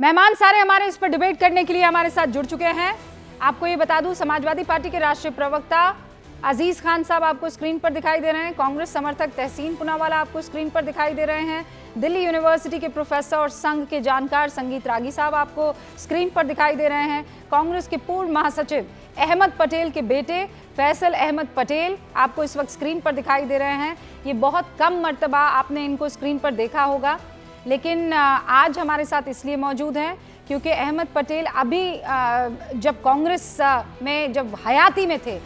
मेहमान सारे हमारे इस पर डिबेट करने के लिए हमारे साथ जुड़ चुके हैं। आपको ये बता दूं, समाजवादी पार्टी के राष्ट्रीय प्रवक्ता अजीज खान साहब आपको स्क्रीन पर दिखाई दे रहे हैं। कांग्रेस समर्थक तहसीन पूनावाला आपको स्क्रीन पर दिखाई दे रहे हैं। दिल्ली यूनिवर्सिटी के प्रोफेसर और संघ के जानकार संगीत रागी साहब आपको स्क्रीन पर दिखाई दे रहे हैं। कांग्रेस के पूर्व महासचिव अहमद पटेल के बेटे फैसल अहमद पटेल आपको इस वक्त स्क्रीन पर दिखाई दे रहे हैं। ये बहुत कम मर्तबा आपने इनको स्क्रीन पर देखा होगा, लेकिन आज हमारे साथ इसलिए मौजूद हैं क्योंकि अहमद पटेल अभी जब कांग्रेस में जब हयाती में थे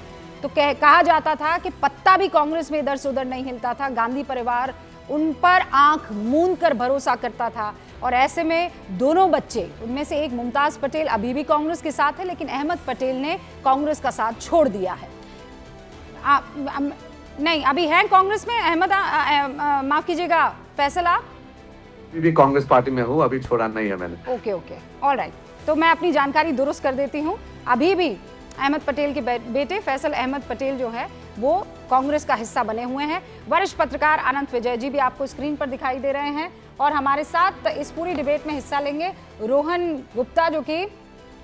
तो कहा जाता था कि पत्ता भी कांग्रेस में इधर से उधर नहीं हिलता था। गांधी परिवार उन पर आंख मूंद कर भरोसा करता था और ऐसे में दोनों बच्चे, उनमें से एक मुमताज पटेल अभी भी कांग्रेस के साथ है, लेकिन अहमद पटेल ने कांग्रेस का साथ छोड़ दिया है। नहीं, अभी हैं कांग्रेस में अहमद, माफ कीजिएगा फैसल, आप भी कांग्रेस पार्टी में हूँ, अभी छोड़ा नहीं है मैंने। ओके, ऑलराइट, तो मैं अपनी जानकारी दुरुस्त कर देती हूँ। अभी भी अहमद पटेल के बेटे फैसल अहमद पटेल जो है वो कांग्रेस का हिस्सा बने हुए हैं। वरिष्ठ पत्रकार अनंत विजय जी भी आपको स्क्रीन पर दिखाई दे रहे हैं और हमारे साथ इस पूरी डिबेट में हिस्सा लेंगे रोहन गुप्ता, जो कि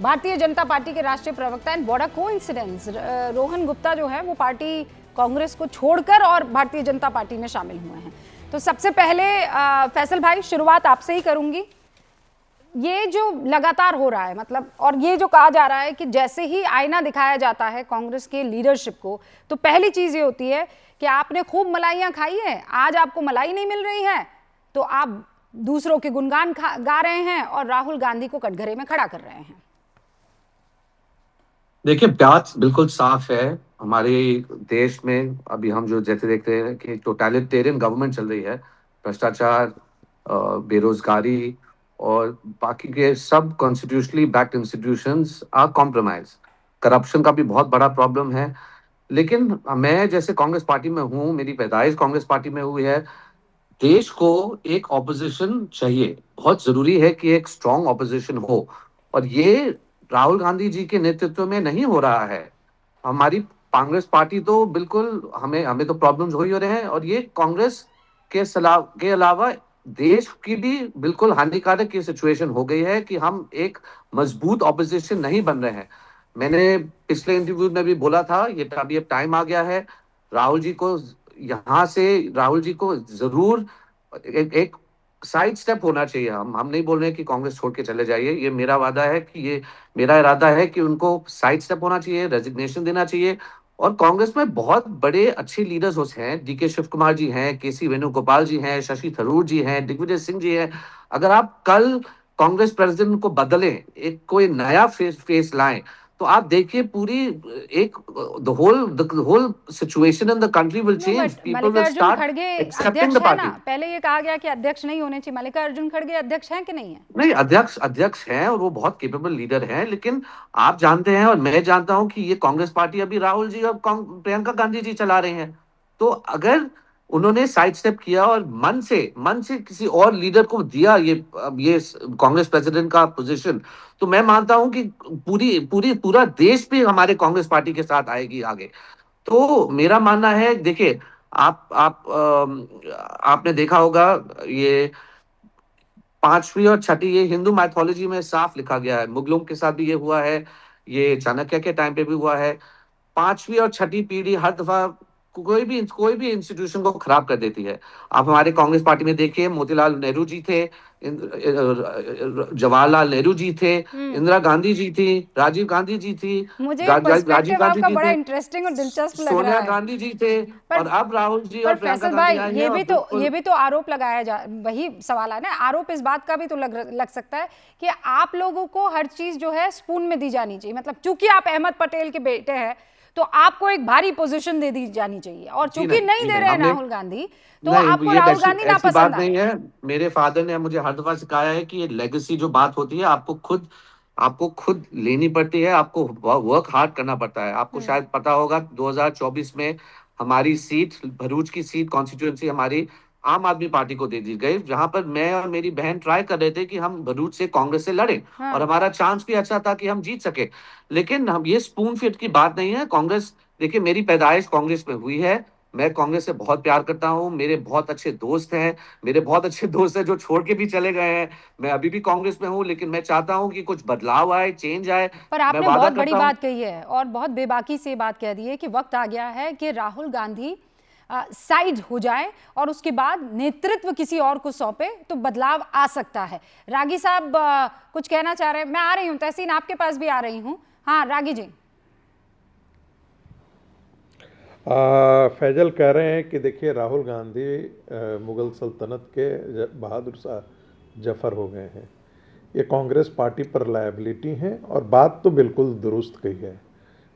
भारतीय जनता पार्टी के राष्ट्रीय प्रवक्ता हैं। बड़ा कोइंसिडेंस, रोहन गुप्ता जो है वो पार्टी कांग्रेस को छोड़कर और भारतीय जनता पार्टी में शामिल हुए हैं। तो सबसे पहले फैसल भाई, शुरुआत आपसे ही करूंगी। ये जो लगातार हो रहा है, मतलब, और ये जो कहा जा रहा है कि जैसे ही आईना दिखाया जाता है कांग्रेस के लीडरशिप को, तो पहली चीज ये होती है कि आपने खूब मलाइयां खाई है, आज आपको मलाई नहीं मिल रही है तो आप दूसरों के गुणगान गा रहे हैं और राहुल गांधी को कटघरे में खड़ा कर रहे हैं। देखिए, बात बिल्कुल साफ है। हमारे देश में अभी हम जो जैसे देख रहे हैं कि टोटलिटेरियन गवर्नमेंट चल रही है, भ्रष्टाचार, बेरोजगारी और बाकी के सब constitutionally backed institutions are compromise. Corruption का भी बहुत बड़ा प्रॉब्लम है। लेकिन मैं जैसे कांग्रेस पार्टी में हूँ, मेरी पैदाइश कांग्रेस पार्टी में हुई है। देश को एक ऑपोजिशन चाहिए, बहुत जरूरी है कि एक स्ट्रांग ऑपोजिशन हो, और ये राहुल गांधी जी के नेतृत्व में नहीं हो रहा है। हमारी कांग्रेस पार्टी तो बिल्कुल, हमें हमें तो प्रॉब्लम्स हो ही हो रहे हैं, और ये कांग्रेस के अलावा देश की भी बिल्कुल हानिकारक ये सिचुएशन हो गई है कि हम एक मजबूत ऑपोजिशन नहीं बन रहे हैं। मैंने पिछले इंटरव्यू में भी बोला था, ये अभी अब टाइम आ गया है राहुल जी को, यहाँ से राहुल जी को जरूर एक साइड स्टेप होना चाहिए। हम नहीं बोल रहे कि कांग्रेस छोड़ के चले जाइए, ये मेरा वादा है कि ये मेरा इरादा है कि उनको साइड स्टेप होना चाहिए, रेजिग्नेशन देना चाहिए। और कांग्रेस में बहुत बड़े अच्छे लीडर्स हैं, डीके शिव कुमार जी हैं, केसी वेणुगोपाल जी हैं, शशि थरूर जी हैं, दिग्विजय सिंह जी हैं। अगर आप कल कांग्रेस प्रेसिडेंट को बदलें, एक कोई नया फेस लाएं, तो आप देखिए पूरी एक the whole situation in the country will change. People will Mallikarjun start खड़गे एक्सेप्टिंग अध्यक्ष द है ना, पार्टी। पहले ये कहा गया कि अध्यक्ष नहीं होने चाहिए। मल्लिकार्जुन खड़गे अध्यक्ष हैं कि नहीं है? नहीं, अध्यक्ष हैं और वो बहुत केपेबल लीडर हैं, लेकिन आप जानते हैं और मैं जानता हूं कि ये कांग्रेस पार्टी अभी राहुल जी और प्रियंका गांधी जी चला रहे हैं। तो अगर उन्होंने साइड स्टेप किया और मन से किसी और लीडर को दिया ये कांग्रेस प्रेसिडेंट का पोजीशन, तो मैं मानता हूं कि पूरा देश भी हमारे कांग्रेस पार्टी के साथ आएगी आगे। तो मेरा मानना है, देखिए, आपने देखा होगा, ये पांचवी और छठी, ये हिंदू माइथोलॉजी में साफ लिखा गया है। मुगलों के साथ भी ये हुआ है, ये चाणक्य के टाइम पे भी हुआ है। पांचवी और छठी पीढ़ी हर दफा कोई भी इंस्टीट्यूशन को खराब कर देती है। आप हमारे कांग्रेस पार्टी में देखिए, मोतीलाल नेहरू जी थे, जवाहरलाल नेहरू जी थे, इंदिरा गांधी जी थी, राजीव गांधी जी थी, मुझे राजीव पर्सपेक्टिव गांधी आपका जी बड़ा थे, इंटरेस्टिंग और दिलचस्प लग रहा सोनिया है। गांधी जी थे, पर और अब राहुल जी और पर प्रियंका फैसल गांधी भाई, आई हैं, और ये बिल्कुल। भी तो आरोप लगाया जा, वही सवाल है ना, आरोप इस बात का भी तो लग सकता है कि आप लोगों को हर चीज जो है स्पून में दी जानी चाहिए। मतलब चूंकि आप अहमद पटेल के बेटे हैं तो आपको एक भारी पोजीशन दे दी जानी चाहिए, और चूंकि नहीं जी दे नहीं, रहे हैं हमने राहुल गांधी तो नहीं, आपको ये राहुल ऐसी गांधी ऐसी नापसंद बात आ रहे नहीं हैं। है। मेरे फादर ने मुझे हर दफा सिखाया है कि ये लेगेसी जो बात होती है, आपको खुद लेनी पड़ती है, आपको वर्क हार्ड करना पड़ता है। आपको शायद पता होगा 2024 में हमारी सीट, भरूच की सीट कॉन्स्टिट्यूएंसी हमारी आम आदमी पार्टी को दे दी गई, जहां पर मैं और मेरी बहन ट्राई कर रहे थे कि हम भरूच से कांग्रेस से लड़ें, और हाँ, हमारा चांस भी अच्छा था कि हम जीत सके। लेकिन हम, ये स्पून फिट की बात नहीं है। कांग्रेस, देखिए, मेरी पैदाइश कांग्रेस में हुई है। मैं कांग्रेस से बहुत प्यार करता हूँ, मेरे बहुत अच्छे दोस्त हैं, मेरे बहुत अच्छे दोस्त हैं जो छोड़ के भी चले गए हैं। मैं अभी भी कांग्रेस में हूँ, लेकिन मैं चाहता हूँ कि कुछ बदलाव आए, चेंज आए। पर मैं आपने वादा बहुत बड़ी करता हूँ। बात कही है और बहुत बेबाकी से बात कह दी है कि वक्त आ गया है कि राहुल गांधी साइड हो जाए और उसके बाद नेतृत्व किसी और को सौंपे तो बदलाव आ सकता है। रागी साहब कुछ कहना चाह रहे हैं? मैं आ रही हूं तहसीन, आपके पास भी आ रही हूं। हाँ रागी जी। फैजल कह रहे हैं कि देखिए राहुल गांधी मुगल सल्तनत के बहादुर शाह जफर हो गए हैं। ये कांग्रेस पार्टी पर लायबिलिटी हैं और बात तो बिल्कुल दुरुस्त कही है।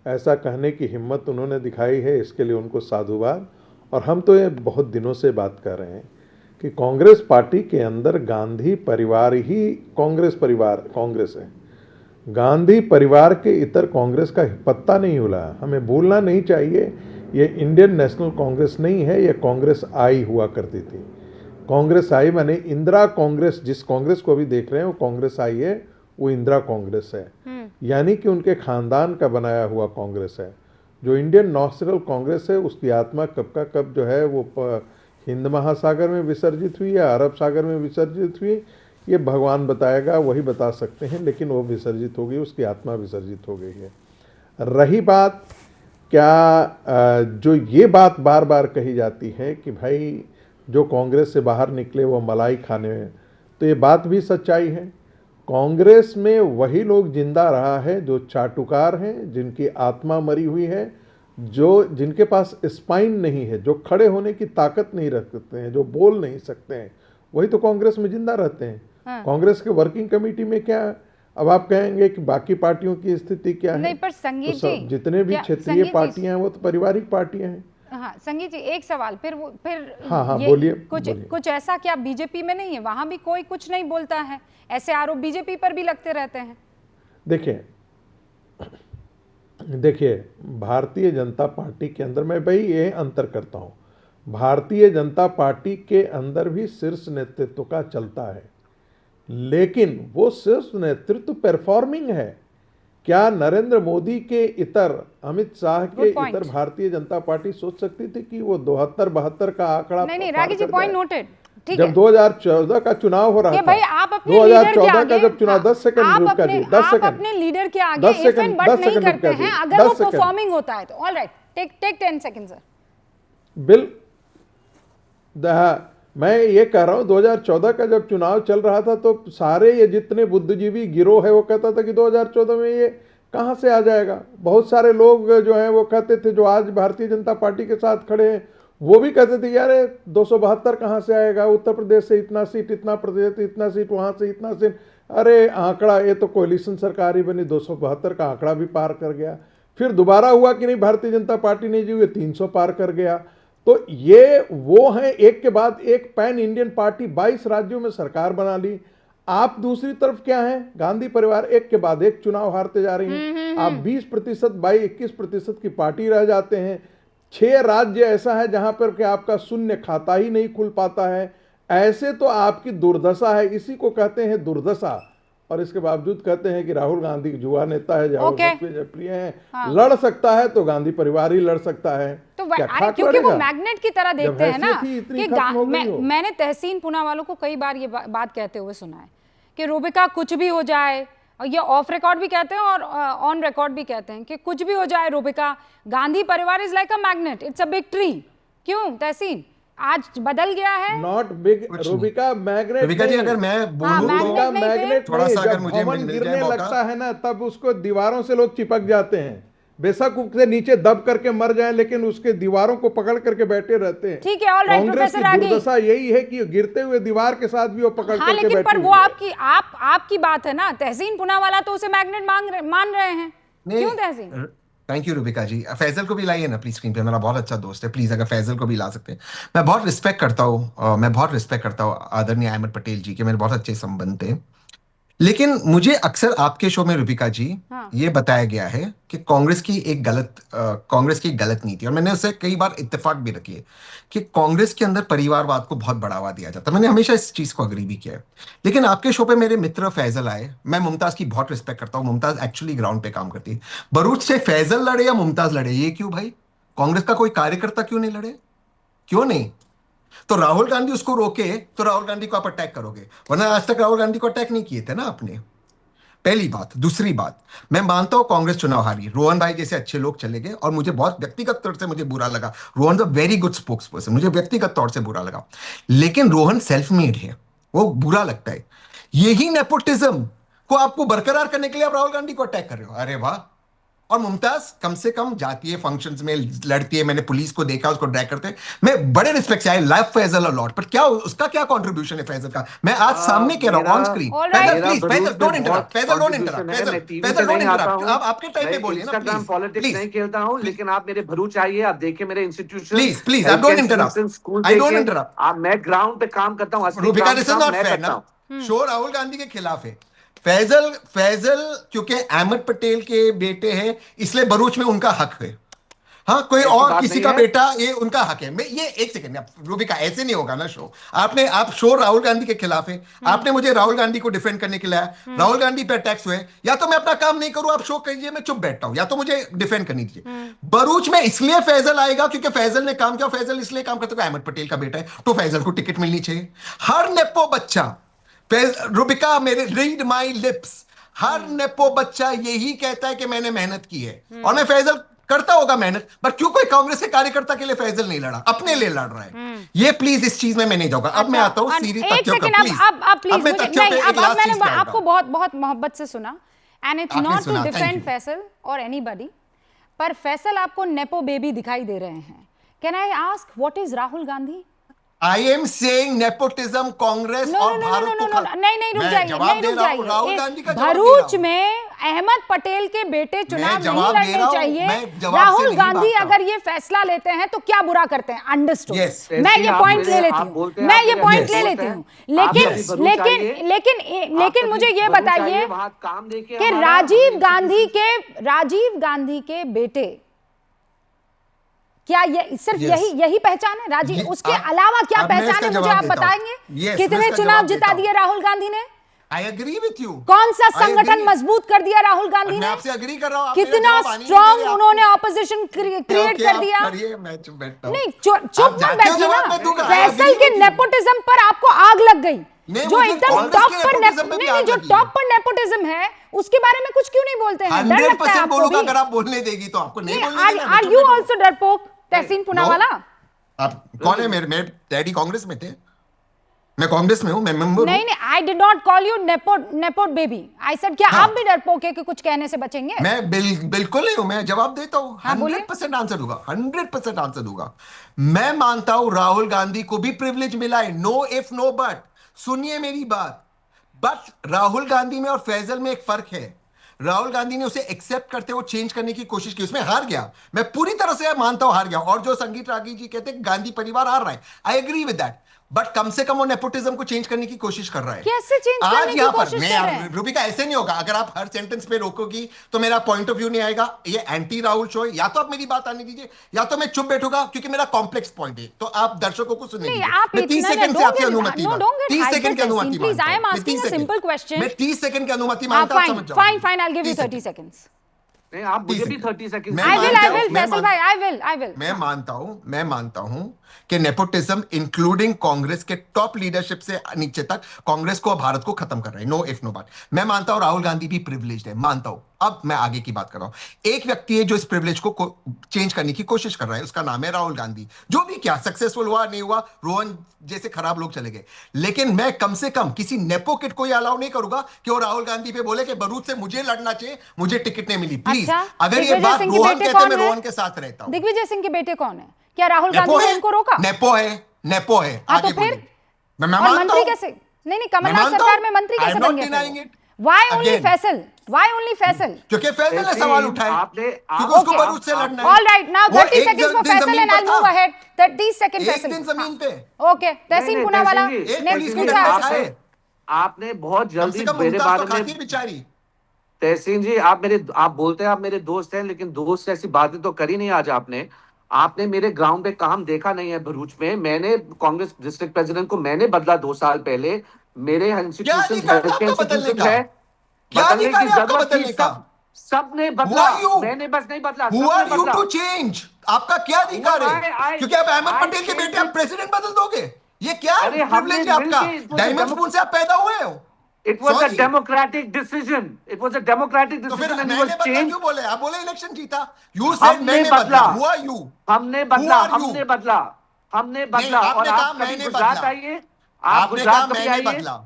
ऐसा कहने की हिम्मत उन्होंने दिखाई है, इसके लिए उनको साधुवाद। और हम तो ये बहुत दिनों से बात कर रहे हैं कि कांग्रेस पार्टी के अंदर गांधी परिवार ही कांग्रेस है। गांधी परिवार के इतर कांग्रेस का पत्ता नहीं हिला। हमें भूलना नहीं चाहिए, ये इंडियन नेशनल कांग्रेस नहीं है, ये कांग्रेस आई हुआ करती थी। कांग्रेस आई माने इंदिरा कांग्रेस, जिस कांग्रेस को अभी देख रहे हैं वो कांग्रेस आई है, वो इंदिरा कांग्रेस है। यानी कि उनके खानदान का बनाया हुआ कांग्रेस है। जो इंडियन नेशनल कांग्रेस है उसकी आत्मा कब का कब जो है वो हिंद महासागर में विसर्जित हुई या अरब सागर में विसर्जित हुई, ये भगवान बताएगा, वही बता सकते हैं। लेकिन वो विसर्जित हो गई, उसकी आत्मा विसर्जित हो गई है। रही बात क्या जो ये बात बार बार कही जाती है कि भाई जो कांग्रेस से बाहर निकले वो मलाई खाने में, तो ये बात भी सच्चाई है। कांग्रेस में वही लोग जिंदा रहा है जो चाटुकार हैं, जिनकी आत्मा मरी हुई है, जो जिनके पास स्पाइन नहीं है, जो खड़े होने की ताकत नहीं रखते हैं, जो बोल नहीं सकते हैं, वही तो कांग्रेस में जिंदा रहते हैं। हाँ। कांग्रेस के वर्किंग कमेटी में क्या, अब आप कहेंगे कि बाकी पार्टियों की स्थिति क्या है? नहीं पर संगीत तो जी, जितने भी क्षेत्रीय पार्टियां हैं वो तो पारिवारिक पार्टियां हैं। हाँ संगीत जी एक सवाल, फिर हाँ ये बोलिए। कुछ ऐसा क्या बीजेपी में नहीं है? वहां भी कोई कुछ नहीं बोलता है, ऐसे आरोप बीजेपी पर भी लगते रहते हैं। देखिए भारतीय जनता पार्टी के अंदर मैं भाई ये अंतर करता हूँ, भारतीय जनता पार्टी के अंदर भी शीर्ष नेतृत्व का चलता है, लेकिन वो शीर्ष नेतृत्व परफॉर्मिंग है। क्या नरेंद्र मोदी के इतर, अमित शाह के इतर भारतीय जनता पार्टी सोच सकती थी कि वो 72-72 का आंकड़ा? नहीं रागी जी, पॉइंट नोटेड। जब 2014 का चुनाव हो रहा था, भाई आप अपने 2014 का जब चुनाव, 10 सेकंड रुक का जी, 10 सेकंड, आप अपने लीडर के आगे इफ एंड बट नहीं करते हैं अगर वो परफॉर्मिंग होता है तो। All right, take 10 second sir. बिल मैं ये कह रहा हूं 2014 का जब चुनाव चल रहा था तो सारे ये जितने बुद्धिजीवी गिरोह है वो कहता था कि 2014 में ये कहां से आ जाएगा। बहुत सारे लोग जो हैं वो कहते थे, जो आज भारतीय जनता पार्टी के साथ खड़े हैं, वो भी कहते थे यार 272 कहां से आएगा, उत्तर प्रदेश से इतना सीट, इतना प्रदेश इतना सीट, वहां से इतना सीट, अरे आंकड़ा, ये तो कोalition सरकार ही बनी, 272 का आंकड़ा भी पार कर गया। फिर दोबारा हुआ कि नहीं, भारतीय जनता पार्टी ने जी 300 पार कर गया। तो ये वो हैं एक के बाद एक पैन इंडियन पार्टी, 22 राज्यों में सरकार बना ली। आप दूसरी तरफ क्या है, गांधी परिवार एक के बाद एक चुनाव हारते जा रही हैं। आप 20% 22-21% की पार्टी रह जाते हैं। 6 राज्य ऐसा है जहां पर कि आपका शून्य खाता ही नहीं खुल पाता है। ऐसे तो आपकी दुर्दशा है, इसी को कहते हैं दुर्दशा। और इसके बावजूद कहते हैं कि राहुल गांधी युवा नेता है, प्रिय है, हाँ। लड़ सकता है तो गांधी परिवार ही लड़ सकता है। तो क्योंकि वो मैग्नेट की तरह देखते हैं ना कि मैंने तहसीन पूनावाला को कई बार ये बात कहते हुए सुना है कि रूबिका कुछ भी हो जाए, और ये ऑफ रिकॉर्ड भी कहते हैं और ऑन रिकॉर्ड भी कहते हैं कि कुछ भी हो जाए रूबिका, गांधी परिवार is like a magnet, it's a big tree. क्यों तहसीन, आज बदल गया है? Not big Rubika magnet. Rubika ji अगर मैं बोलूं तो मैग्नेट थोड़ा सा अगर मुझे गिरने लगता है ना, तब उसको दीवारों से लोग चिपक जाते हैं। बेशक उसके नीचे दब करके मर जाए, लेकिन उसके दीवारों को पकड़ करके बैठे रहते हैं। ठीक है, ऑल राइट प्रोफेसर आगे। दुर्दशा यही है कि गिरते हुए दीवार के साथ भी वो पकड़ करके बैठे। लेकिन पर वो आपकी बात है ना, तहसीन पूनावाला तो उसे मैग्नेट मान रहे हैं। क्यों तहसीन? थैंक यू रूबिका जी। फैजल को भी लाइए ना प्लीज स्क्रीन पे, मेरा बहुत अच्छा दोस्त है, प्लीज अगर फैजल को भी ला सकते हैं। मैं बहुत रिस्पेक्ट करता हूँ आदरणीय अहमद पटेल जी के, मेरे बहुत अच्छे संबंध थे। लेकिन मुझे अक्सर आपके शो में रूबिका जी ये बताया गया है कि कांग्रेस की एक गलत नीति, और मैंने उससे कई बार इत्तेफाक भी रखी है कि कांग्रेस के अंदर परिवारवाद को बहुत बढ़ावा दिया जाता है। मैंने हमेशा इस चीज को अग्री भी किया है। लेकिन आपके शो पे मेरे मित्र फैजल आए, मैं मुमताज की बहुत रिस्पेक्ट करता हूँ, मुमताज एक्चुअली ग्राउंड पे काम करती है। बरूच से फैजल लड़े या मुमताज लड़े, ये क्यों भाई? कांग्रेस का कोई कार्यकर्ता क्यों नहीं लड़े? क्यों नहीं? तो राहुल गांधी उसको रोके तो राहुल गांधी को आप अटैक करोगे, वरना आज तक राहुल गांधी को अटैक नहीं किए थे ना आपने। पहली बात। दूसरी बात, मैं मानता हूं कांग्रेस चुनाव हारी, रोहन भाई जैसे अच्छे लोग चले गए और मुझे बहुत व्यक्तिगत तौर से मुझे बुरा लगा। Rohan a very good spokes person, मुझे व्यक्तिगत तौर से बुरा लगा। लेकिन रोहन सेल्फ मेड है, वो बुरा लगता है। यही नेपोटिज्म को आपको बरकरार करने के लिए आप राहुल गांधी को अटैक कर रहे हो। अरे वाह। और मुमताज कम से कम जाती है, फंक्शंस में लड़ती है, मैंने पुलिस को देखा उसको ड्रैग करते। मैं बड़े रिस्पेक्ट से आई लव फैजल अलॉट, पर क्या उसका क्या कंट्रीब्यूशन है फैजल का? मैं आज सामने कह रहा हूं on screen. All Faisal right. Please, Faisal don't interrupt, Faisal don't contribution interrupt, है, फैजल मैं टीवी फैजल पे डोंट नहीं आता इंटरप्ट। हूँ, आप आपके टाइम मैं पे बोलिए ना इंस्टाग्राम प्लीज। पॉलिटिक्स नहीं प्लीज खेलता हूँ, लेकिन आप मेरे भरूच आइए, आप देखिए मेरे इंस्टीट्यूशन, प्लीज प्लीज, आप health don't care interrupt, institution, school I don't देखिए। इंटरप्ट। आप, मैं ग्राउंड पे काम करता हूँ, असली रूबिका, ग्राउंड पे दिस इज काम नॉट मैं फेयर करता ना। हूँ। शो राहुल गांधी के खिलाफ है। फैजल फैजल क्योंकि अहमद पटेल के बेटे हैं इसलिए भरूच में उनका हक है। हाँ, कोई ऐसी और बात किसी नहीं का है। बेटा, ये उनका हक है। मैं ये एक सेकंड, रूबिका ऐसे नहीं होगा ना शो। आपने आप शो राहुल गांधी के खिलाफ है, आपने मुझे राहुल गांधी को डिफेंड करने के लिए आया, राहुल गांधी पे अटैक्स हुए। या तो मैं अपना काम नहीं करूं, आप शो कीजिए, मैं चुप बैठता हूं, या तो मुझे डिफेंड करनी दीजिए। भरूच में इसलिए फैजल आएगा क्योंकि फैजल ने काम किया, फैजल इसलिए काम करता है अहमद पटेल का बेटा है, तो फैजल को टिकट मिलनी चाहिए। हर नेपो बच्चा, रूबिका मेरे read my lips, her nepo बच्चा यही कहता है कि मैंने मेहनत की है, और मैं फैजल करता होगा मेहनत, पर क्यों कोई कांग्रेस के कार्यकर्ता के लिए फैजल नहीं लड़ा, अपने लिए लड़ रहा है। ये प्लीज, इस चीज में मैं नहीं जाऊंगा। अब मैं आता हूं सीरीज एक तथ्यों सेकंड, पर, प्लीज। अब प्लीज अब मैं मुझे तथ्यों नहीं, पे एक अब लास्ट मैंने चीज पे आपको आऊंगा। बहुत बहुत मोहब्बत से सुना, एंड इट्स आपने नॉट टू सुना, thank डिफेंड you. फैसल और एनीबॉडी, पर फैसल आपको नेपो बेबी दिखाई दे रहे हैं। Can I ask what is Rahul Gandhi? I am saying nepotism Congress no और नो नो भारत नो को नो नो, नहीं नहीं रुक जाइए, जवाब नहीं दे रुक रहा हूं, राहुल जाइए। गांधी का जवाब दे रहा भरूच हूं। में अहमद पटेल के बेटे चुनाव नहीं जवाब दे लड़ने रहा हूं, चाहिए। मैं जवाब से राहुल नहीं गांधी भागता। अगर ये फैसला लेते हैं तो क्या बुरा करते हैं, अंडरस्टूड। Yes. मैं ये आप पॉइंट मेरे- ले लेती आप हूँ, बोलते हैं, मैं आप ये मेरे पॉइंट अच्छे ले दोस्त लेती हैं। हूँ, आप लेकिन कभी भरूच लेकिन आइए, लेकिन आप लेकिन कभी मुझे ये भरूच बताइए आइए, वहाँ काम देखिए कि हमारा, राजीव गांधी के बेटे, क्या ये सिर्फ Yes. यही पहचान है राजीव? उसके अलावा क्या अब मैं पहचान इसका है, मुझे जवाब आप देता हूं। बताएंगे? Yes, मैं कितने इसका चुनाव जवाब जिता देता हूं। दिए राहुल गांधी ने? I agree with you. कौन सा I संगठन agree. मजबूत कर दिया राहुल गांधी मैं ने? आपसे अग्री कर रहा हूं, आप मेरा कितना जवाब आने नहीं दे स्ट्रांग रहे उन्होंने आपको। ऑपोजिशन क्रिएट Okay, कर आप दिया। करिए, मैं चुप बैठता हूं। नहीं चुप आप मत जानते हो बैठिए जवाब ना। मैं दूंगा, I फैसल agree के with you. नेपोटिज्म पर आपको आग लग गई, नहीं, जो मुझे एकदम कांग्रेस टॉप के पर नेपोटिज्म पे भी आग जो लगी टॉप है। पर नेपोटिज्म है उसके बारे में कुछ क्यों नहीं बोलते हैं? डर लगता है 100% आपको बोलूंगा भी? अगर आप बोलने देगी तो। आपको नहीं बोलने देना, मैं आर चुप यू बैठूंगा। आल्सो डरपोक तहसीन पुनावाला? आप कौन है? मेरे डैडी कांग्रेस में थे, मैं कांग्रेस में हूं, मैं मेंबर हूं। नहीं, I did not call you nepo baby. I said क्या हाँ। आप भी डरपोक है कि कुछ कहने से बचेंगे? मैं बिल्कुल नहीं हूं, मैं जवाब देता हूं, हाँ, बोलिए। 100% आंसर दूंगा, 100% आंसर दूंगा। मैं मानता हूं राहुल गांधी को भी प्रिविलेज मिला है, नो इफ नो बट। सुनिए मेरी बात, बट राहुल गांधी में और फैजल में एक फर्क है। राहुल गांधी ने उसे एक्सेप्ट करते हुए चेंज करने की कोशिश की, उसमें हार गया, मैं पूरी तरह से मानता हूं हार गया। और जो संगीत रागी जी कहते हैं गांधी परिवार हार रहा है, I agree with that, but कम से कम वो नेपोटिज्म को चेंज करने की कोशिश कर रहा है। कैसे चेंज करने आज की यहाँ पर कोशिश मैं कर रहे हैं? रूबिका, ऐसे नहीं होगा। अगर आप हर सेंटेंस पे रोकोगी तो मेरा पॉइंट ऑफ व्यू नहीं आएगा। ये एंटी राहुल शो है, या तो आप मेरी बात आने दीजिए या तो मैं चुप बैठूंगा, क्योंकि मेरा कॉम्प्लेक्स पॉइंट है। तो आप दर्शकों को सुनने नहीं, दीजिए। आप मैं 30 इतना सेकंड से don't आपसे get- अनुमति no, मांगता don't हूं, get 30 सेकंड की hyper, अनुमति Please, मांगता I am हूं। asking a simple question. मैं 30 सेकंड की अनुमति मांगता हूं, समझ जाओ। Fine, I'll give you 30 seconds. नहीं, आप मुझे भी 30 सेकंड मैं I will, मानता हूं, मैं फैसल भाई, I will. मैं मानता हूं कि नेपोटिज्म इंक्लूडिंग कांग्रेस के टॉप लीडरशिप से नीचे तक कांग्रेस को, भारत को खत्म कर रहा है, नो इफ नो बट। मैं मानता हूं राहुल गांधी भी प्रिविलेज्ड है, मानता हूं। अब मैं आगे की बात कर रहा हूं। एक व्यक्ति है जो इस प्रिविलेज को चेंज करने की कोशिश कर रहा है, उसका नाम है राहुल गांधी। जो भी क्या सक्सेसफुल हुआ नहीं हुआ, रोहन जैसे खराब लोग चले गए, लेकिन मैं कम से कम किसी नेपो किड को अलाउ नहीं करूंगा कि वो राहुल गांधी पे बोले कि भरूच से मुझे लड़ना चाहिए, मुझे टिकट नहीं मिली। प्लीज, अच्छा, अगर ये दिग्विजय बात सिंह के रोहन बेटे कहते कौन मैं है? रोहन के साथ रहता हूं। दिग्विजय सिंह के बेटे कौन है? क्या राहुल नेपो गांधी ने है, उनको रोका? नेपो है। हाँ, तो आगे फिर? बोलिए। मैं और मानता मंत्री हूं। कैसे? नहीं, मैं कमलनाथ मानता सरकार हूं। में मंत्री I am कैसे not बन गए denying फिर? it. Why only Again. Faisal? Why only Faisal? क्योंकि फैसल ने सवाल उठाए, क्योंकि उसको Okay. भरूच से लड़ना है। All right, now वो 30 एक seconds for दिन फैसल जमीन and पर I'll move था। ahead. 30 seconds एक फैसल। दिन जमीन पे। ओके, तहसीन पुनावाला ने पूछा। आपने बहुत कम से जल्दी कम मेरे मुमताज बारे तो खाती है में, बेचारी। तहसीन जी, आप बोलते हैं आप मेरे दोस्त हैं, लेकिन दोस्त ऐसी बातें तो करी नहीं आज आपने। आपने मेरे ग्राउंड पे काम देखा नहीं है भरूच में। मैंने कांग्रेस डिस्ट्रिक्ट प्रेसिडेंट को मैंने बदला 2 साल पहले। मेरे क्या इंस्टीट्यूशन अधिकार था आपको बदलने का? है, क्या बदलने की अधिकार है आपको जरूरत थी। बदलने का? सबने Who बदला, are you? मैंने बस नहीं बदला, Who सबने are you बदला। to change? आपका क्या अधिकार है? क्योंकि आप अहमद पटेल के बेटे आप प्रेसिडेंट बदल दोगे? ये क्या अरे हमने प्रिविलेज है आपका? मिलके डायमंड स्पून से आप पैदा हुए हो? It was a Sorry. democratic decision. It was a democratic तो फिर decision and it मैंने was बदला changed. क्यों बोले? आप बोले इलेक्शन जीता। You said हमने मैंने बदला। बदला। Who are you? हमने Who बदला, are you? हमने बदला, हमने बदला। आपने और कहा आप कभी मैंने गुजरात बदला। आइए, आप आपने कहा गुजरात कभी मैंने आइए, बदला।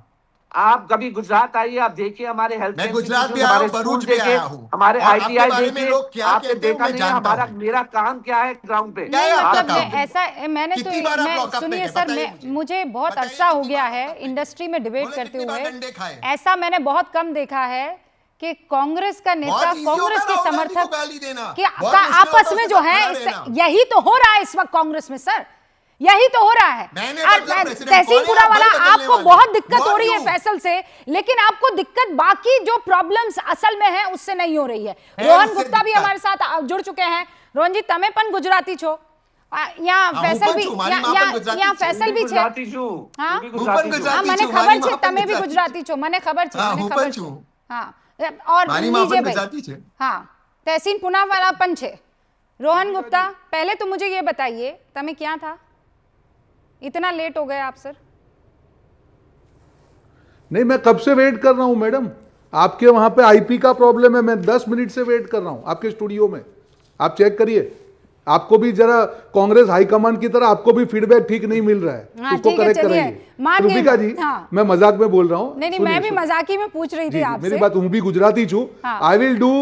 आप कभी गुजरात आइए, आप देखिए हमारे हेल्थ मैं गुजरात भी आया हमारे हूं, स्कूल भरूच भी देखिए, आया हूं। हमारे और आपके ITI बारे में देखिए, लोग क्या आपने कहते हैं देखा मैं नहीं है जानता हमारा हूं। मेरा काम क्या है ग्राउंड पे। क्या है नहीं आपका मतलब काम? मैं ऐसा मैंने कितनी बार आप लॉकअप सुनिए में सर, बताइए मैं मुझे बहुत बताइए अरसा हो कितनी गया बार है लॉकअप में? इंडस्ट्री में डिबेट बोले करते कितनी बार हुए, डंडे खाए? ऐसा मैंने बहुत कम देखा है कि कांग्रेस का नेता बहुत easy होता कांग्रेस है के राहुल गांधी को समर्थक गाली देना। कि बहुत का मुश्किल होता आपस है में उसके जो साथ है खड़ा रहना। यही तो हो रहा है इस वक्त कांग्रेस में सर, यही तो हो रहा है। मैंने और बदला प्रेसिडेंट, तहसीलपुरा कौन है वाला आप बदलने आपको वाले? बहुत दिक्कत Who हो are रही है you? फैसल से, लेकिन आपको दिक्कत बाकी जो प्रॉब्लम्स असल में है उससे नहीं हो रही है। है रोहन उससे गुप्ता भी दिक्कत। हमारे साथ जुड़ चुके हैं। रोहन जी, તમે પણ ગુજરાતી છો? यहाँ हाँ, फैसल હું પણ भी છું, મારી માં પણ ગુજરાતી यहाँ છે। फैसल भी છે। गुजराती छू, हाँ? मैं भी હું પણ गुजराती छू। हाँ, ગુજરાતી મને છું, ખબર મારી છે માં પણ તમે भी ગુજરાતી गुजराती છો, મને ખબર છે, हाँ, મને હું ખબર પણ છે। છું। हाँ, और મારી માં लीजिए પણ भाई, ગુજરાતી છે। हाँ, तहसीन पुनावाला पण છે। रोहन गुप्ता, पहले तो मुझे ये बताइए તમે क्या था, इतना लेट हो गए आप सर? नहीं, मैं कब से वेट कर रहा हूं मैडम, आपके वहां पे आईपी का प्रॉब्लम है, मैं 10 मिनट से वेट कर रहा हूं आपके स्टूडियो में। आप चेक करिए, आपको भी जरा कांग्रेस हाईकमान की तरह आपको भी फीडबैक ठीक नहीं मिल रहा है, हाँ, उसको ठीक है, करेक्ट चलिए, कराइए। मान गई रूबिका बात, जी, हाँ। मैं मजाक में बोल रहा हूं। नहीं, सुनिए, मैं भी सुनिए। मजाकी में पूछ रही थी जी, आपसे। मेरी बात, हूं भी गुजराती छू। हाँ। आई विल डू,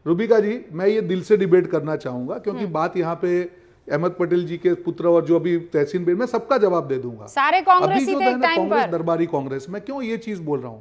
रूबिका जी, मैं ये दिल से डिबेट करना चाहूंगा क्योंकि बात यहाँ पे अहमद पटेल जी के पुत्र और जो अभी तहसीन बेन, मैं सबका जवाब दे दूंगा। सारे अभी कांग्रेसी जो थे है एक ना टाइम कांग्रेस पर। दरबारी कांग्रेस, मैं क्यों ये चीज बोल रहा हूं,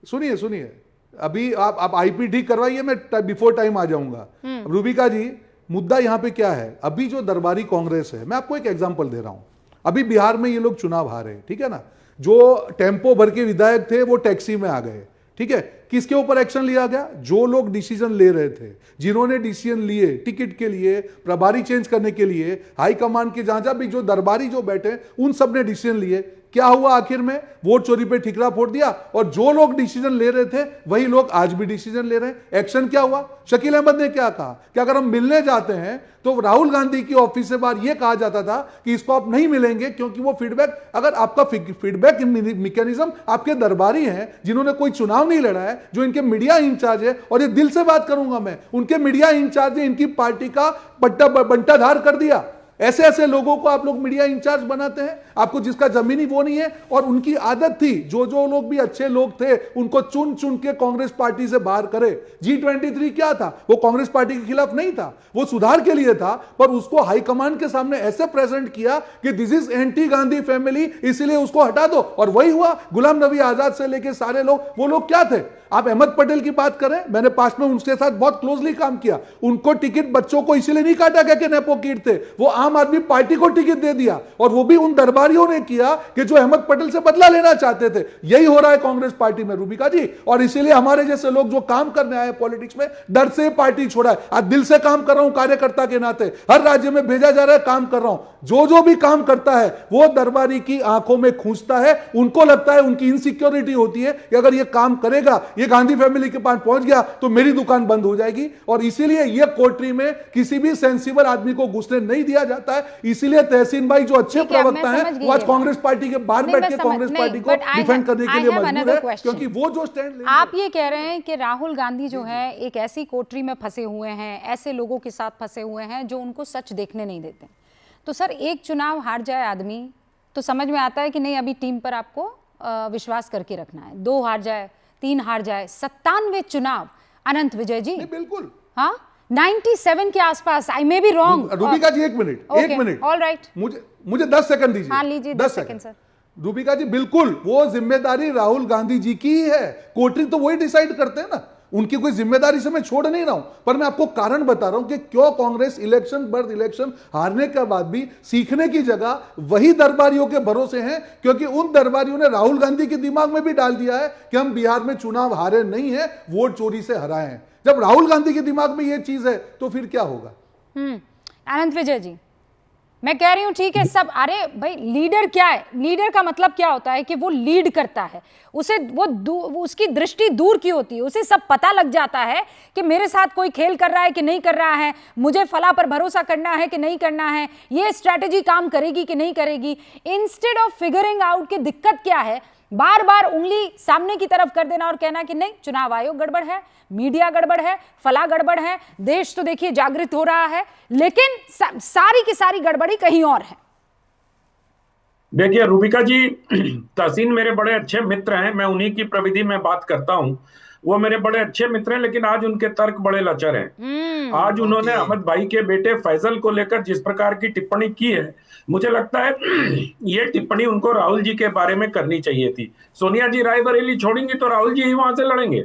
सुनिए सुनिए, अभी आप आईपी ठीक करवाइए, मैं बिफोर टाइम आ जाऊंगा। रूबिका जी, मुद्दा यहां पे क्या है, अभी जो दरबारी कांग्रेस है, मैं आपको एक एग्जांपल दे रहा हूं। अभी बिहार में ये लोग चुनाव हारे, ठीक है ना, जो टेम्पो भर के विधायक थे वो टैक्सी में आ गए, ठीक है। किसके ऊपर एक्शन लिया गया? जो लोग डिसीजन ले रहे थे, जिन्होंने डिसीजन लिए टिकट के लिए, प्रभारी चेंज करने के लिए, हाईकमान के जहां भी जो दरबारी जो बैठे, उन सब ने डिसीजन लिए। क्या हुआ आखिर में? वोट चोरी पे ठिकरा फोड़ दिया, और जो लोग डिसीजन ले रहे थे वही लोग आज भी डिसीजन ले रहे हैं। एक्शन क्या हुआ? शकील अहमद ने क्या कहा कि अगर हम मिलने जाते हैं तो राहुल गांधी की ऑफिस से बाहर यह कहा जाता था कि इसको आप नहीं मिलेंगे क्योंकि वो फीडबैक, अगर आपका फीडबैक मैकेनिज्म आपके दरबारी हैं जिन्होंने कोई चुनाव नहीं लड़ा है, जो इनके मीडिया इंचार्ज है, और ये दिल से बात करूंगा मैं, उनके मीडिया इंचार्ज ने इनकी पार्टी का बंटाधार कर दिया। ऐसे ऐसे लोगों को आप लोग मीडिया इंचार्ज बनाते हैं, आपको जिसका जमीनी वो नहीं है। और उनकी आदत थी, जो जो लोग भी अच्छे लोग थे उनको चुन चुन के कांग्रेस पार्टी से बाहर करे। G23 क्या था? वो कांग्रेस पार्टी के खिलाफ नहीं था, वो सुधार के लिए था, पर उसको हाईकमान के सामने ऐसे प्रेजेंट किया कि this is anti Gandhi family, इसलिए उसको हटा दो। और वही हुआ, गुलाम नबी आजाद से लेके सारे लोग, वो लोग क्या थे? आप अहमद पटेल की बात करें, मैंने पास्ट में उनके साथ बहुत क्लोजली काम किया। उनको टिकट बच्चों को इसलिए नहीं काटा गया कि नेपो किड थे, वो आम आदमी पार्टी को टिकट दे दिया, और वो भी उन दरबारियों ने किया कि जो अहमद पटेल से बदला लेना चाहते थे। यही हो रहा है कांग्रेस पार्टी में, रूबिका जी। और इसीलिए हमारे जैसे लोग जो काम करने आए पॉलिटिक्स में, डर से पार्टी छोड़ा है। आज दिल से काम कर रहा हूं कार्यकर्ता के नाते, हर राज्य में भेजा जा रहा है, काम कर रहा हूं। जो जो भी काम करता है वो दरबारी की आंखों में खूंचता है, उनको लगता है, उनकी इनसिक्योरिटी होती है कि अगर ये काम करेगा, ये गांधी फैमिली के पास पहुंच गया तो मेरी दुकान बंद हो जाएगी। और इसीलिए ये कोठरी में किसी भी सेंसिबल आदमी को घुसने नहीं दिया जाता है। इसीलिए तहसीन भाई जो अच्छे प्रवक्ता हैं, वो आज कांग्रेस पार्टी के बाहर बैठ के कांग्रेस पार्टी को डिफेंड करने के लिए मजबूर है, क्योंकि वो जो स्टैंड आप ये कह रहे हैं कि राहुल गांधी जो है एक ऐसी कोठरी में फंसे हुए हैं, ऐसे लोगों के साथ फंसे हुए हैं जो उनको सच देखने नहीं देते। तो सर, एक चुनाव हार जाए आदमी तो समझ में आता है कि नहीं, अभी टीम पर आपको विश्वास करके रखना है। 2 हार जाए, 3 हार जाए, 97 चुनाव, अनंत विजय जी, बिल्कुल, हाँ, 97 के आसपास, आई मे बी रॉन्ग। रूबिका जी, एक मिनट, ऑल राइट, मुझे 10 सेकंड दीजिए। हाँ, लीजिए 10 सेकंड सर। रूबिका जी, बिल्कुल वो जिम्मेदारी राहुल गांधी जी की ही है, कोठरी तो वही डिसाइड करते हैं ना, उनकी कोई जिम्मेदारी से मैं छोड़ नहीं रहा हूं। पर मैं आपको कारण बता रहा हूं कि क्यों कांग्रेस इलेक्शन बर्द इलेक्शन हारने के बाद भी सीखने की जगह वही दरबारियों के भरोसे हैं, क्योंकि उन दरबारियों ने राहुल गांधी के दिमाग में भी डाल दिया है कि हम बिहार में चुनाव हारे नहीं है, वोट चोरी से हराए हैं। जब राहुल गांधी के दिमाग में यह चीज है तो फिर क्या होगा? अनंत विजय जी, मैं कह रही हूं ठीक है सब, अरे भाई लीडर क्या है, लीडर का मतलब क्या होता है कि वो लीड करता है, उसे वो उसकी दृष्टि दूर की होती है, उसे सब पता लग जाता है कि मेरे साथ कोई खेल कर रहा है कि नहीं कर रहा है, मुझे फला पर भरोसा करना है कि नहीं करना है, ये स्ट्रैटेजी काम करेगी कि नहीं करेगी। इंस्टेड ऑफ फिगरिंग आउट कि दिक्कत क्या है, बार बार उंगली सामने की तरफ कर देना और कहना कि नहीं चुनाव आयोग गड़बड़ है, मीडिया गड़बड़ है, फला गड़बड़ है, देश तो देखिए जागृत हो रहा है, लेकिन सारी की सारी गड़बड़ी कहीं और है। देखिए रूबिका जी, तहसीन मेरे बड़े अच्छे मित्र हैं, मैं उन्हीं की प्रविधि में बात करता हूं, वो मेरे बड़े अच्छे मित्र हैं, लेकिन आज उनके तर्क बड़े लचर हैं। आज उन्होंने अहमद भाई के बेटे फैजल को लेकर जिस प्रकार की टिप्पणी की है, मुझे लगता है ये टिप्पणी उनको राहुल जी के बारे में करनी चाहिए थी। सोनिया जी रायबरेली छोड़ेंगी तो राहुल जी ही वहां से लड़ेंगे,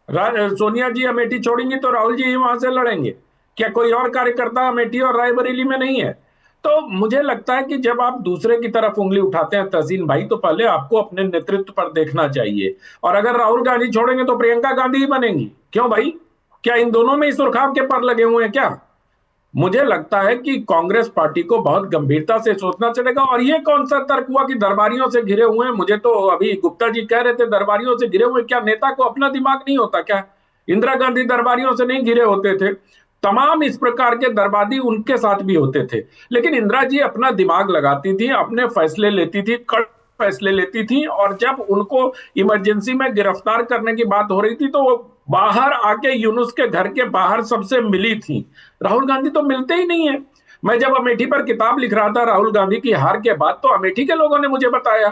सोनिया जी अमेठी छोड़ेंगी तो राहुल जी ही वहां से लड़ेंगे, क्या कोई और कार्यकर्ता अमेठी और रायबरेली में नहीं है? तो मुझे लगता है कि जब आप दूसरे की तरफ उंगली उठाते हैं तहसीन भाई, तो पहले आपको अपने नेतृत्व पर देखना चाहिए। और अगर राहुल गांधी छोड़ेंगे तो प्रियंका गांधी ही बनेंगी, क्यों भाई? क्या इन दोनों में ही सुरखाब के पर लगे हुए हैं क्या? मुझे लगता है कि कांग्रेस पार्टी को बहुत गंभीरता से सोचना चलेगा। और ये कौन सा तर्क हुआ कि दरबारियों से घिरे हुए हैं? मुझे तो अभी गुप्ता जी कह रहे थे दरबारियों से घिरे हुए, क्या नेता को अपना दिमाग नहीं होता क्या? इंदिरा गांधी दरबारियों से नहीं घिरे होते थे, तमाम इस प्रकार के दरबारी उनके साथ भी होते थे, लेकिन इंदिरा जी अपना दिमाग लगाती थी, अपने फैसले लेती थी, कड़क फैसले लेती थी, और जब उनको इमरजेंसी में गिरफ्तार करने की बात हो रही थी तो वो बाहर आके यूनुस के घर के बाहर सबसे मिली थी। राहुल गांधी तो मिलते ही नहीं है। मैं जब अमेठी पर किताब लिख रहा था राहुल गांधी की हार के बाद, तो अमेठी के लोगों ने मुझे बताया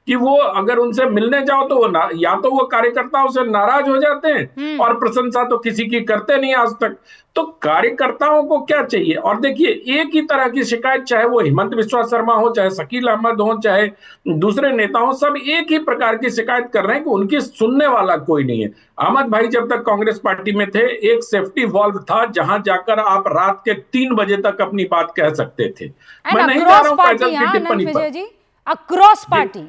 कि वो अगर उनसे मिलने जाओ तो वो या तो वो कार्यकर्ताओं से नाराज हो जाते हैं और प्रशंसा तो किसी की करते नहीं आज तक। तो कार्यकर्ताओं को क्या चाहिए? और देखिए, एक ही तरह की शिकायत, चाहे वो हिमंत बिस्वा शर्मा हो, चाहे शकील अहमद हो, चाहे दूसरे नेता हो, सब एक ही प्रकार की शिकायत कर रहे हैं कि उनकी सुनने वाला कोई नहीं है। अहमद भाई जब तक कांग्रेस पार्टी में थे, एक सेफ्टी वॉल्व था जहां जाकर आप रात के 3 बजे तक अपनी बात कह सकते थे। मैं नहीं जा रहा हूं फैजल की टिप्पणी पर, across party,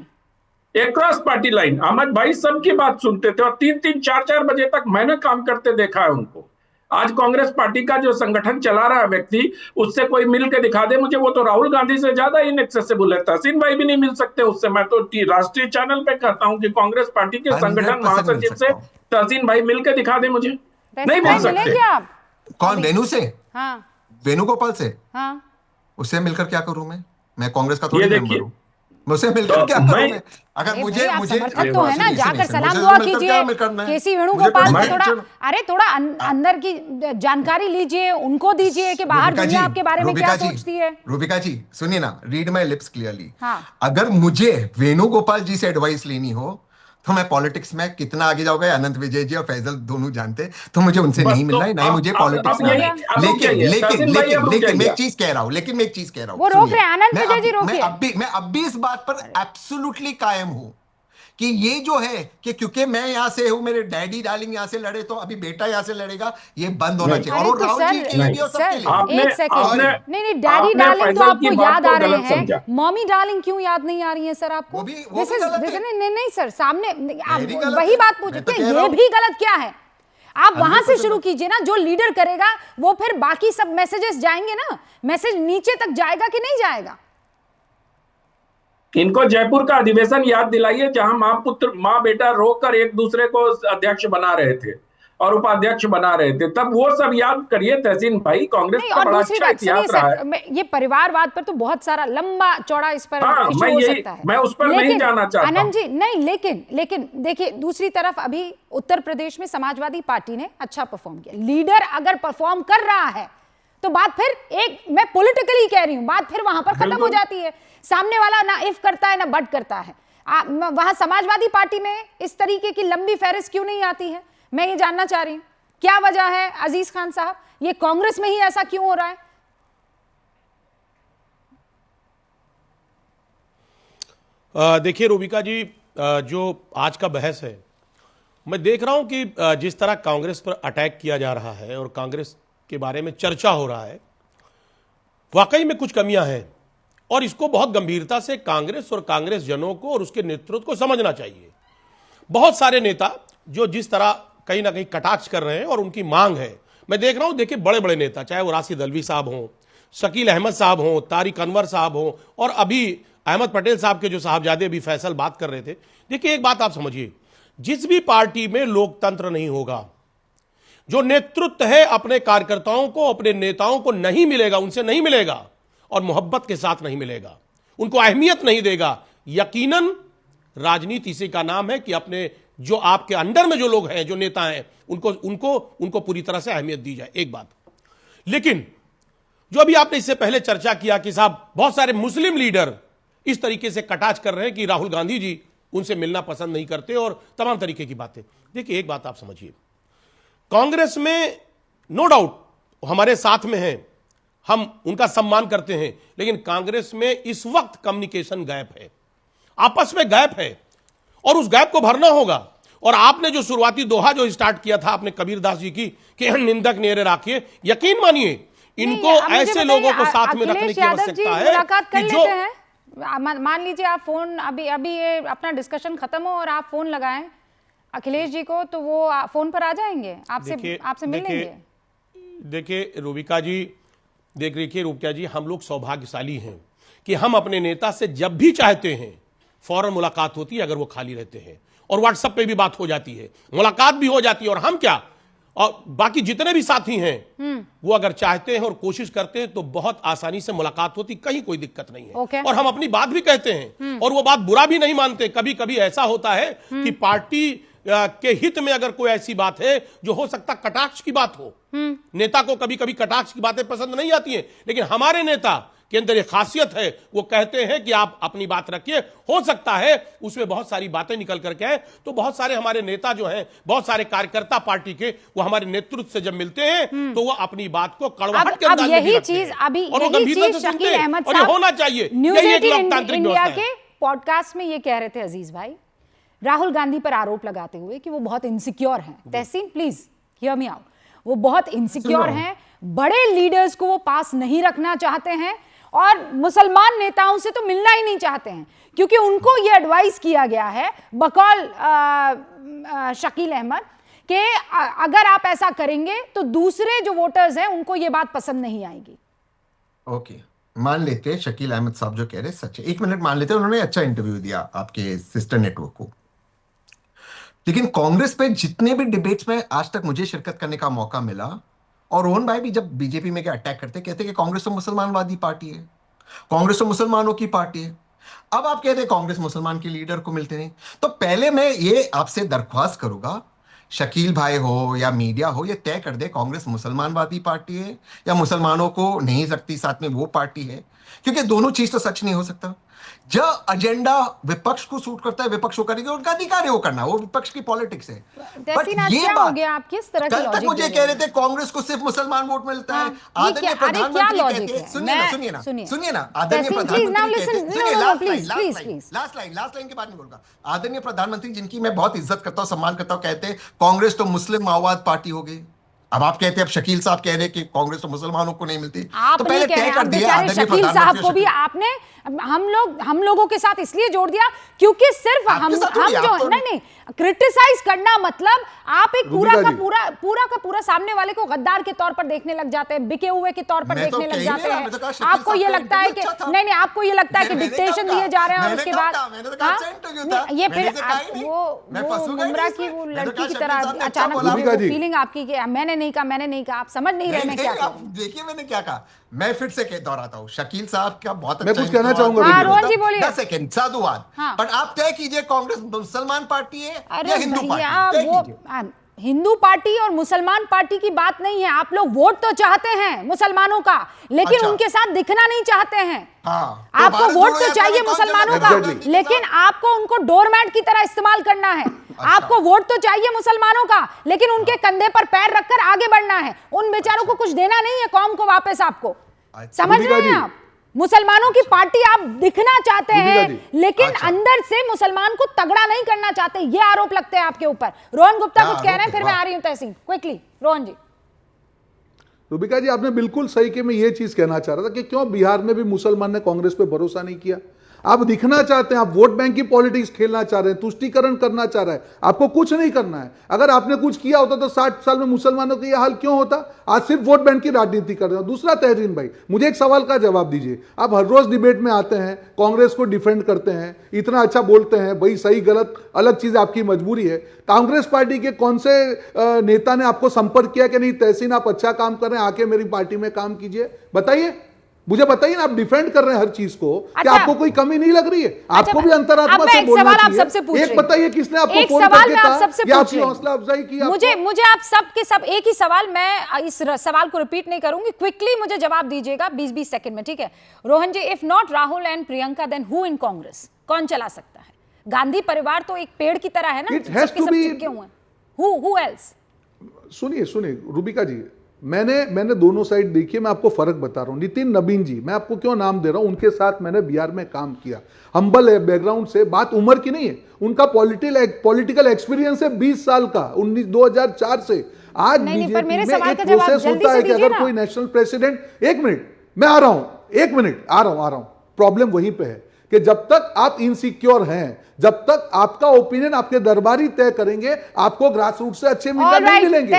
cross party line Ahmed भाई सबकी बात सुनते थे और 3-3, 4-4 बजे तक मैंने काम करते देखा है उनको। आज कांग्रेस पार्टी का जो संगठन चला रहा है व्यक्ति, उससे कोई मिल के दिखा दे मुझे, वो तो राहुल गांधी से ज्यादा इनएक्सेसिबल है। तहसीन भाई भी नहीं मिल सकते उससे। मैं तो राष्ट्रीय चैनल पे कहता हूं कि कांग्रेस पार्टी के संगठन महासचिव से तहसीन भाई मिल के दिखा दे मुझे, नहीं मिल सकते। आप कौन? वेणु से? हाँ, वेणुगोपाल से? हाँ, उससे मिलकर क्या करूं मैं कांग्रेस का थोड़ी ये मेंबर हूं, मुझसे मिलकर क्या करूं मैं? अगर मुझे समर्थक तो है ना, जाकर सलाम दुआ कीजिए केसी वेणुगोपाल को, थोड़ा अंदर की जानकारी लीजिए, उनको दीजिए कि बाहर दुनिया आपके बारे में क्या सोचती है। रूबिका जी सुनिए ना, रीड माय लिप्स क्लियरली। अगर मुझे वेणुगोपाल जी से एडवाइस लेनी हो तो मैं पॉलिटिक्स में कितना आगे जाऊंगा, अनंत विजय जी और फैजल दोनों जानते, तो मुझे उनसे नहीं मिलना है, नहीं मुझे पॉलिटिक्स में। लेकिन मैं एक चीज कह रहा हूं, वो रोक रहे हैं, अनंत विजय जी रोकिए। मैं अब भी इस बात पर एब्सोल्युटली कायम हूं कि ये जो है कि क्योंकि मैं यहां से हूं, मेरे डैडी डार्लिंग यहां से लड़े, तो अभी बेटा यहां से लड़ेगा, ये बंद होना चाहिए। और राहुल जी के लिए भी और सबके लिए। एक सेकंड, नहीं डैडी डार्लिंग तो आपको याद आ रहे हैं, मॉमी डार्लिंग क्यों याद नहीं आ रही है सर आपको? नहीं सर, सामने वही बात पूछते हैं, ये भी गलत क्या है? आप वहां से शुरू कीजिए ना, जो लीडर करेगा वो फिर बाकी सब मैसेजेस जाएंगे ना, मैसेज नीचे तक जाएगा कि नहीं जाएगा? इनको जयपुर का अधिवेशन याद दिलाइए जहां माँ बेटा रोकर एक दूसरे को अध्यक्ष बना रहे थे और उपाध्यक्ष बना रहे थे, तब वो सब याद करिए तहसीन भाई। कांग्रेस का बड़ा अच्छा इतिहास रहा है। ये परिवारवाद पर तो बहुत सारा लंबा चौड़ा इस पर इशू हो सकता है, मैं उस पर नहीं जाना चाहता आनंद जी। नहीं, लेकिन देखिए दूसरी तरफ अभी उत्तर प्रदेश में समाजवादी पार्टी ने अच्छा परफॉर्म किया। लीडर अगर परफॉर्म कर रहा है तो बात फिर मैं पॉलिटिकली कह रही हूं, बात फिर वहां पर खत्म हो जाती है। सामने वाला ना इफ करता है ना बट करता है। वहां समाजवादी पार्टी में इस तरीके की लंबी फहरिस्त क्यों नहीं आती है? मैं ये जानना चाह रही हूं, क्या वजह है अजीज खान साहब, ये कांग्रेस में ही ऐसा क्यों हो रहा है? देखिए रूबिका जी, जो आज का बहस है, मैं देख रहा हूं कि जिस तरह कांग्रेस पर अटैक किया जा रहा है और कांग्रेस के बारे में चर्चा हो रहा है, वाकई में कुछ कमियां हैं और इसको बहुत गंभीरता से कांग्रेस और कांग्रेस जनों को और उसके नेतृत्व को समझना चाहिए। बहुत सारे नेता जो जिस तरह कहीं ना कहीं कटाक्ष कर रहे हैं और उनकी मांग है, मैं देख रहा हूं, देखिए बड़े बड़े नेता, चाहे वो राशिद अल्वी साहब हों, शकील अहमद साहब हों, तारिक अनवर साहब हों, और अभी अहमद पटेल साहब के जो साहबजादे अभी फैसल बात कर रहे थे। देखिए एक बात आप समझिए, जिस भी पार्टी में लोकतंत्र नहीं होगा, जो नेतृत्व है अपने कार्यकर्ताओं को, अपने नेताओं को नहीं मिलेगा, उनसे नहीं मिलेगा और मोहब्बत के साथ नहीं मिलेगा, उनको अहमियत नहीं देगा, यकीनन राजनीति इसी का नाम है कि अपने जो आपके अंडर में जो लोग हैं, जो नेता हैं, उनको पूरी तरह से अहमियत दी जाए। एक बात। लेकिन जो अभी आपने इससे पहले चर्चा किया कि साहब बहुत सारे मुस्लिम लीडर इस तरीके से कटाक्ष कर रहे हैं कि राहुल गांधी जी उनसे मिलना पसंद नहीं करते और तमाम तरीके की बातें। देखिए एक बात आप समझिए, कांग्रेस में नो डाउट हमारे साथ में हैं, हम उनका सम्मान करते हैं, लेकिन कांग्रेस में इस वक्त कम्युनिकेशन गैप है, आपस में गैप है और उस गैप को भरना होगा। और आपने जो शुरुआती दोहा जो स्टार्ट किया था आपने कबीर दास जी की कि निंदक नेरे राखिए, यकीन मानिए इनको ऐसे लोगों को साथ में रखने की आवश्यकता है कि जो मान लीजिए आप फोन अभी ये अपना डिस्कशन खत्म हो और आप फोन लगाएं अखिलेश जी को, तो वो फोन पर आ जाएंगे आपसे मिल लेंगे। देखिए रूबिका जी, हम लोग सौभाग्यशाली हैं कि हम अपने नेता से जब भी चाहते हैं फौरन मुलाकात होती है, अगर वो खाली रहते हैं, और व्हाट्सएप पे भी बात हो जाती है, मुलाकात भी हो जाती है। और हम क्या, और बाकी जितने भी साथी हैं वो अगर चाहते हैं और कोशिश करते हैं तो बहुत आसानी से मुलाकात होती, कहीं कोई दिक्कत नहीं है। और हम अपनी बात भी कहते हैं और वो बात बुरा भी नहीं मानते। कभी कभी ऐसा होता है कि पार्टी के हित में अगर कोई ऐसी बात है जो हो सकता कटाक्ष की बात हो, नेता को कभी कभी कटाक्ष की बातें पसंद नहीं आती हैं, लेकिन हमारे नेता के अंदर ये खासियत है, वो कहते हैं कि आप अपनी बात रखिए, हो सकता है उसमें बहुत सारी बातें निकल करके आए। तो बहुत सारे हमारे नेता जो हैं, बहुत सारे कार्यकर्ता पार्टी के, वो हमारे नेतृत्व से जब मिलते हैं तो वो अपनी बात को कड़वाहट के अंदाज में भी रखते हैं और वो गंभीरता से सुनते हैं, और ये होना चाहिए। यही एक लोकतांत्रिक व्यवस्था है। के पॉडकास्ट में ये कह रहे थे अजीज भाई, राहुल गांधी पर आरोप लगाते हुए कि वो बहुत इनसिक्योर हैं। तहसीन प्लीज हियर मी आउट, वो बहुत इनसिक्योर हैं, बड़े लीडर्स को वो पास नहीं रखना चाहते हैं और मुसलमान नेताओं से तो मिलना ही नहीं चाहते हैं, क्योंकि उनको ये एडवाइस किया गया है बकौल शकील अहमद कि अगर आप ऐसा करेंगे तो दूसरे जो वोटर्स हैं उनको ये बात पसंद नहीं आएगी। ओके, मान लेते हैं शकील अहमद साहब जो कह रहे हैं सच है, 1 मिनट मान लेते हैं, उन्होंने अच्छा इंटरव्यू दिया आपके सिस्टर नेटवर्क को। लेकिन कांग्रेस पे जितने भी डिबेट्स में आज तक मुझे शिरकत करने का मौका मिला, और रोहन भाई भी जब बीजेपी में क्या अटैक करते, कहते कि कांग्रेस तो मुसलमानवादी पार्टी है, कांग्रेस तो मुसलमानों की पार्टी है। अब आप कहते हैं कांग्रेस मुसलमान के लीडर को मिलते नहीं। तो पहले मैं ये आपसे दरख्वास्त करूंगा, शकील भाई हो या मीडिया हो, ये तय कर दे कांग्रेस मुसलमानवादी पार्टी है या मुसलमानों को नहीं रखती साथ में वो पार्टी है, क्योंकि दोनों चीज तो सच नहीं हो सकता। जो एजेंडा विपक्ष को सूट करता है विपक्ष को करेंगे, उनका अधिकार है वो करना, वो विपक्ष की पॉलिटिक्स है। बट ये बात हो गया, आप किस तरह की कल तक मुझे कह रहे थे कांग्रेस को सिर्फ मुसलमान वोट मिलता है। आदरणीय प्रधानमंत्री कहते हैं, सुनिए ना आदरणीय प्रधानमंत्री, लास्ट लाइन के बाद नहीं बोलूंगा। आदरणीय प्रधानमंत्री जिनकी मैं बहुत इज्जत करता हूं, सम्मान करता हूं, कहते हैं कांग्रेस तो मुस्लिम माओवाद पार्टी हो गई। अब आप कहते हैं, अब शकील साहब कह रहे हैं कि कांग्रेस तो मुसलमानों को नहीं मिलती। तो पहले तय कर दिया शकील साहब को भी आपने हम लोगों के साथ इसलिए जोड़ दिया क्योंकि सिर्फ हम जो नहीं क्रिटिसाइज करना, मतलब आप एक पूरा का पूरा सामने वाले को गद्दार के तौर पर देखने लग जाते हैं, बिके हुए के तौर पर देखने लग जाते हैं। आपको ये लगता है कि नहीं, आपको ये लगता है कि डिक्टेशन दिए जा रहे हैं और उसके बाद ये फिर वो गुमराह की वो लड़की की तरह अचानक फीलिंग आपकी कि मैंने नहीं कहा, आप समझ नहीं रहे मैं क्या कह रहा हूं। देखिए मैंने क्या कहा, मैं फिर से दोहराता हूं, शकील साहब का बहुत मैं कुछ कहना चाहूंगा। रोहन जी बोलिए। 10 सेकंड साधुवाद। पर आप तय कीजिए कांग्रेस मुसलमान पार्टी है या हिंदू पार्टी। हिंदू पार्टी और मुसलमान पार्टी की बात नहीं है, आप लोग वोट तो चाहते हैं मुसलमानों का, लेकिन उनके साथ दिखना नहीं चाहते हैं। आपको वोट तो चाहिए मुसलमानों का, लेकिन आपको उनको डोरमैट की तरह इस्तेमाल करना है। आपको वोट तो चाहिए मुसलमानों का, लेकिन उनके कंधे पर पैर रखकर आगे बढ़ना है। उन बेचारों को कुछ देना नहीं है कौम को वापस। आपको समझ रहे हैं आप? मुसलमानों की पार्टी आप दिखना चाहते हैं, लेकिन अंदर से मुसलमान को तगड़ा नहीं करना चाहते। ये आरोप लगते हैं आपके ऊपर। रोहन गुप्ता कुछ कह रहे हैं, फिर मैं आ रही हूं तहसीन, क्विकली रोहन जी। रूबिका जी, आपने बिल्कुल सही कि मैं ये चीज कहना चाह रहा था कि क्यों बिहार में भी मुसलमान ने कांग्रेस पे भरोसा नहीं किया। आप दिखना चाहते हैं, आप वोट बैंक की पॉलिटिक्स खेलना चाह रहे हैं, तुष्टीकरण करना चाह रहे हैं। आपको कुछ नहीं करना है। अगर आपने कुछ किया होता तो 60 साल में मुसलमानों का यह हाल क्यों होता? आज सिर्फ वोट बैंक की राजनीति कर रहे हो। दूसरा, तहरीन भाई, मुझे एक सवाल का जवाब दीजिए। आप हर रोज डिबेट में आते हैं, कांग्रेस को डिफेंड करते हैं, इतना अच्छा बोलते हैं, भाई सही गलत अलग चीज, आपकी मजबूरी है। कांग्रेस पार्टी के कौन से नेता ने आपको संपर्क किया कि नहीं तहसीन आप अच्छा काम कर रहे हैं, आके मेरी पार्टी में काम कीजिए? बताइए, मुझे बताइए ना। आप डिफेंड कर रहे हैं हर चीज को, अच्छा, क्या आपको कोई कमी नहीं लग रही है? आपको भी अंतरात्मा से बोलना चाहिए। एक बताइए, किसने आपको फोन करके कहा कि आपकी हौसला अफजाई की? मुझे आप सब के सब एक ही सवाल, मैं इस सवाल को रिपीट नहीं करूंगी, क्विकली मुझे जवाब दीजिएगा 20-20 सेकंड में, ठीक है? Rohan ji, if not Rahul and Priyanka then who in Congress? कौन चला सकता है? गांधी परिवार तो एक पेड़ की तरह है ना, सबके सब चिपके हुए हैं। Who else? सुनिए रूबिका जी, मैंने दोनों साइड देखी है। मैं आपको फर्क बता रहा हूं। नितिन नबीन जी, मैं आपको क्यों नाम दे रहा हूं, उनके साथ मैंने बिहार में काम किया। हम्बल है बैकग्राउंड से, बात उम्र की नहीं है। उनका पॉलिटिकल एक्सपीरियंस है 20 साल का, 2004 से आज बीजेपी में एक प्रोसेस होता है कि अगर कोई नेशनल प्रेसिडेंट, एक मिनट मैं आ रहा हूं, एक मिनट आ रहा हूं। प्रॉब्लम वहीं पे है कि जब तक आप इनसिक्योर हैं, जब तक आपका ओपिनियन आपके दरबारी तय करेंगे, आपको ग्रास रूट से अच्छे लीडर नहीं मिलेंगे।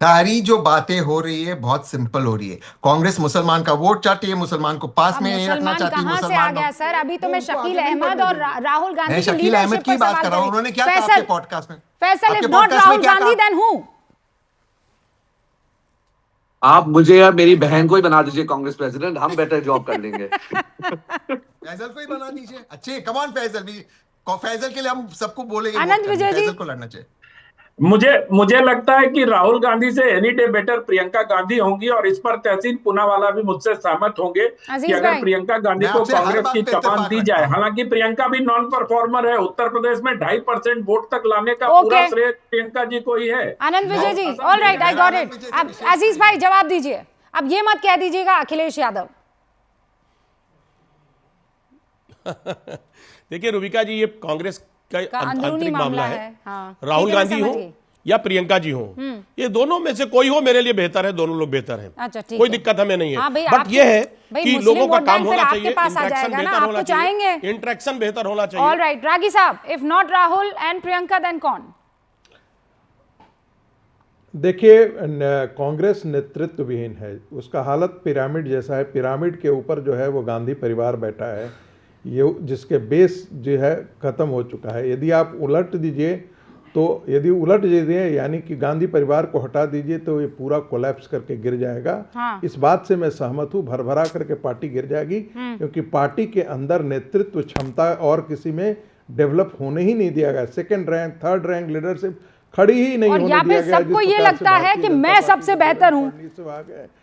सारी जो बातें हो रही है बहुत सिंपल हो रही है। कांग्रेस मुसलमान का वोट चाहती है, मुसलमान को पास में रखना चाहती है। मुसलमान कहां से आ गया सर? अभी तो मैं शकील अहमद और राहुल गांधी मैं शकील अहमद की बात कर रहा हूं। उन्होंने क्या कहा आपके पॉडकास्ट में? Faisal, if not Rahul Gandhi then who? आप मुझे या मेरी बहन को ही बना दीजिए कांग्रेस प्रेसिडेंट, हम बेटर जॉब कर लेंगे। फैजल को ही बना दीजिए। अच्छे, कम ऑन फैजल भी, फैजल के लिए हम सबको बोलेंगे। आनंद विजय जी, फैजल को लड़ना चाहिए। मुझे लगता है कि राहुल गांधी से any day better Priyanka Gandhi होंगी, और इस पर तहसीन पूनावाला भी मुझसे सहमत होंगे कि अगर प्रियंका गांधी को कांग्रेस की कमान दी जाए। हालांकि प्रियंका भी नॉन परफॉर्मर है। उत्तर प्रदेश में 2.5% वोट तक लाने का पूरा श्रेय प्रियंका जी को ही है। Anand Vijay ji, all right, I got it. अब अजीज भाई जवाब दीजिए। अब ये मत कह दीजिएगा अखिलेश यादव। देखिए रूबिका जी, ये कांग्रेस का आंतरिक मामला है। हाँ, राहुल गांधी हो या प्रियंका जी हो, ये दोनों में से कोई हो मेरे लिए बेहतर है। दोनों लोग बेहतर हैं। अच्छा, कोई दिक्कत हमें नहीं है। हाँ, बट ये है कि लोगों का काम होना चाहिए, इंटरेक्शन बेहतर होना चाहिए, इंटरेक्शन बेहतर होना चाहिए। ऑल राइट, रागी साहब, if not Rahul and Priyanka then कौन? देखिए, कांग्रेस नेतृत्व विहीन है। उसका हालत पिरामिड जैसा है। पिरामिड के ऊपर जो है वो गांधी परिवार बैठा है, ये जिसके बेस जो है खत्म हो चुका है। यदि आप उलट दीजिए तो, यदि उलट दीजिए यानी कि गांधी परिवार को हटा दीजिए, तो ये पूरा कोलैप्स करके गिर जाएगा। हाँ। इस बात से मैं सहमत हूँ। भरभरा करके पार्टी गिर जाएगी, क्योंकि पार्टी के अंदर नेतृत्व क्षमता और किसी में डेवलप होने ही नहीं दिया गया। Second rank, third rank leadership खड़ी ही नहीं होने दिया गया। सबको ये लगता है कि मैं सबसे बेहतर हूं,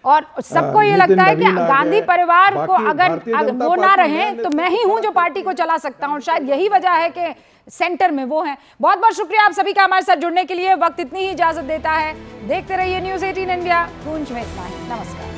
और सबको ये लगता है कि गांधी परिवार को अगर वो ना रहे तो मैं ही हूं जो पार्टी को चला सकता हूं। शायद यही वजह है कि सेंटर में वो हैं। बहुत बहुत शुक्रिया आप सभी का हमारे साथ जुड़ने के लिए। वक्त इतनी ही इजाजत देता है। देखते रहिए न्यूज़ 18 इंडिया। गूंज में इतना ही। नमस्कार।